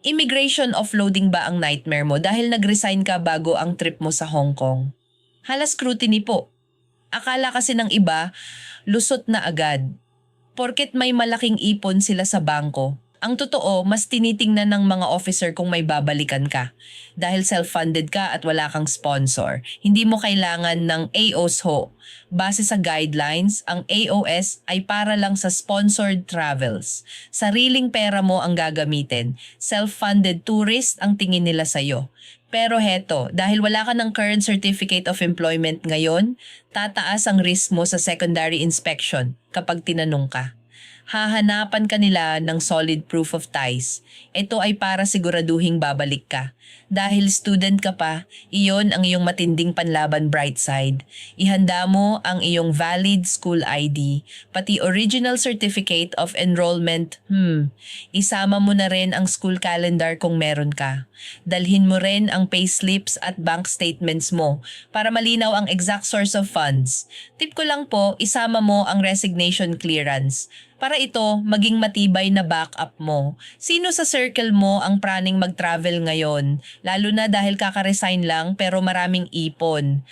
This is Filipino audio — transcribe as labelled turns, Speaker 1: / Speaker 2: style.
Speaker 1: Immigration offloading ba ang nightmare mo dahil nag-resign ka bago ang trip mo sa Hong Kong? Hala scrutiny po. Akala kasi ng iba, lusot na agad. Porket may malaking ipon sila sa bangko. Ang totoo, mas tinitingnan ng mga officer kung may babalikan ka. Dahil self-funded ka at wala kang sponsor. Hindi mo kailangan ng AOS ho. Base sa guidelines, ang AOS ay para lang sa sponsored travels. Sariling pera mo ang gagamitin. Self-funded tourist ang tingin nila sa'yo. Pero heto, dahil wala ka ng current certificate of employment ngayon, tataas ang risk mo sa secondary inspection kapag tinanong ka. Hahanapan ka nila ng solid proof of ties. Ito ay para siguraduhing babalik ka. Dahil student ka pa, iyon ang iyong matinding panlaban bright side. Ihanda mo ang iyong valid school ID, pati original certificate of enrollment. Isama mo na rin ang school calendar kung meron ka. Dalhin mo rin ang payslips at bank statements mo para malinaw ang exact source of funds. Tip ko lang po, isama mo ang resignation clearance para ito maging matibay na backup mo. Sino sa circle mo ang praning mag-travel ngayon? Lalo na dahil kaka-resign lang pero maraming ipon.